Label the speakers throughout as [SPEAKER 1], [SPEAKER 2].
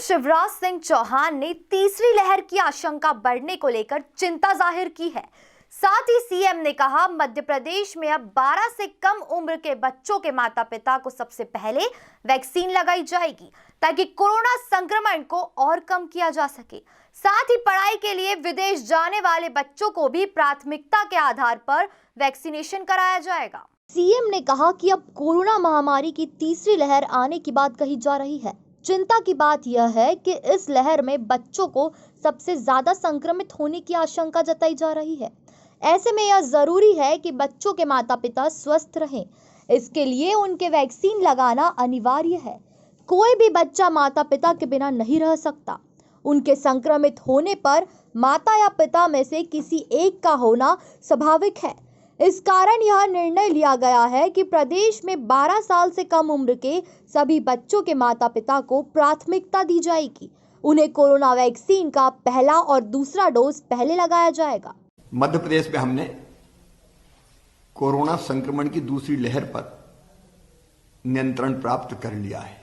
[SPEAKER 1] शिवराज सिंह चौहान ने तीसरी लहर की आशंका बढ़ने को लेकर चिंता जाहिर की है। साथ ही सीएम ने कहा, मध्य प्रदेश में अब 12 से कम उम्र के बच्चों के माता पिता को सबसे पहले वैक्सीन लगाई जाएगी ताकि कोरोना संक्रमण को और कम किया जा सके। साथ ही पढ़ाई के लिए विदेश जाने वाले बच्चों को भी प्राथमिकता के आधार पर वैक्सीनेशन कराया जाएगा।
[SPEAKER 2] सीएम ने कहा कि अब कोरोना महामारी की तीसरी लहर आने की बात कही जा रही है। चिंता की बात यह है कि इस लहर में बच्चों को सबसे ज्यादा संक्रमित होने की आशंका जताई जा रही है। ऐसे में यह जरूरी है कि बच्चों के माता पिता स्वस्थ रहें। इसके लिए उनके वैक्सीन लगाना अनिवार्य है। कोई भी बच्चा माता पिता के बिना नहीं रह सकता। उनके संक्रमित होने पर माता या पिता में से किसी एक का होना स्वाभाविक है। इस कारण यह निर्णय लिया गया है कि प्रदेश में 12 साल से कम उम्र के सभी बच्चों के माता पिता को प्राथमिकता दी जाएगी। उन्हें कोरोना वैक्सीन का पहला और दूसरा डोज पहले लगाया जाएगा।
[SPEAKER 3] मध्य प्रदेश में हमने कोरोना संक्रमण की दूसरी लहर पर नियंत्रण प्राप्त कर लिया है,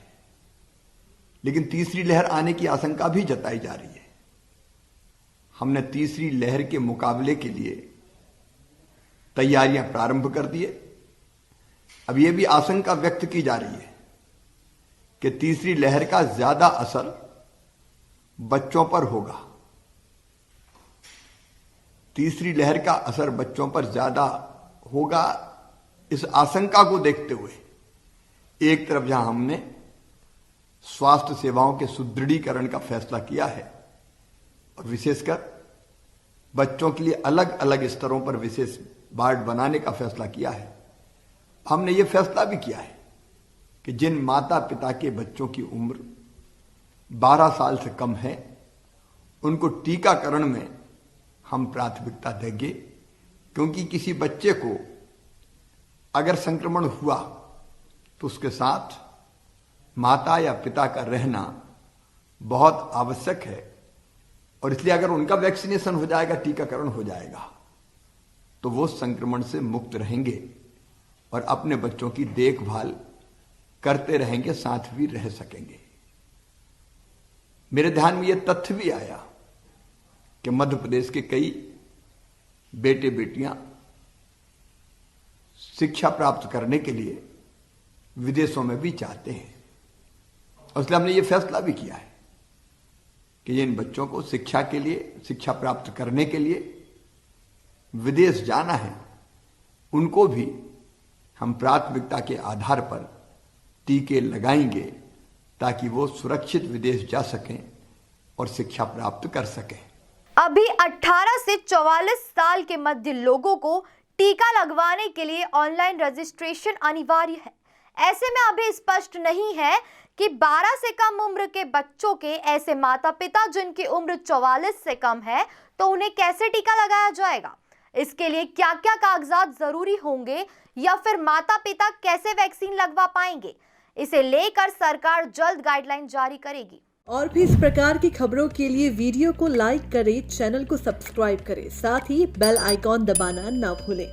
[SPEAKER 3] लेकिन तीसरी लहर आने की आशंका भी जताई जा रही है। हमने तीसरी लहर के मुकाबले के लिए तैयारियां प्रारंभ कर दी है। अब यह भी आशंका व्यक्त की जा रही है कि तीसरी लहर का ज्यादा असर बच्चों पर होगा। तीसरी लहर का असर बच्चों पर ज्यादा होगा, इस आशंका को देखते हुए एक तरफ जहां हमने स्वास्थ्य सेवाओं के सुदृढ़ीकरण का फैसला किया है और विशेषकर बच्चों के लिए अलग अलग स्तरों पर विशेष वार्ड बनाने का फैसला किया है, हमने ये फैसला भी किया है कि जिन माता पिता के बच्चों की उम्र 12 साल से कम है उनको टीकाकरण में हम प्राथमिकता देंगे, क्योंकि किसी बच्चे को अगर संक्रमण हुआ तो उसके साथ माता या पिता का रहना बहुत आवश्यक है और इसलिए अगर उनका वैक्सीनेशन हो जाएगा, टीकाकरण हो जाएगा, तो वो संक्रमण से मुक्त रहेंगे और अपने बच्चों की देखभाल करते रहेंगे, साथ भी रह सकेंगे। मेरे ध्यान में यह तथ्य भी आया कि मध्य प्रदेश के कई बेटे बेटियां शिक्षा प्राप्त करने के लिए विदेशों में भी चाहते हैं और इसलिए हमने ये फैसला भी किया है कि इन बच्चों को शिक्षा के लिए, शिक्षा प्राप्त करने के लिए विदेश जाना है, उनको भी हम प्राथमिकता के आधार पर टीके लगाएंगे ताकि वो सुरक्षित विदेश जा सकें और शिक्षा प्राप्त कर सकें।
[SPEAKER 1] अभी 18 से 44 साल के मध्य लोगों को टीका लगवाने के लिए ऑनलाइन रजिस्ट्रेशन अनिवार्य है। ऐसे में अभी स्पष्ट नहीं है कि 12 से कम उम्र के बच्चों के ऐसे माता पिता जिनकी उम्र 44 से कम है तो उन्हें कैसे टीका लगाया जाएगा, इसके लिए क्या क्या कागजात जरूरी होंगे या फिर माता पिता कैसे वैक्सीन लगवा पाएंगे, इसे लेकर सरकार जल्द गाइडलाइन जारी करेगी।
[SPEAKER 4] और भी इस प्रकार की खबरों के लिए वीडियो को लाइक करें, चैनल को सब्सक्राइब करें, साथ ही बेल आइकॉन दबाना ना भूलें।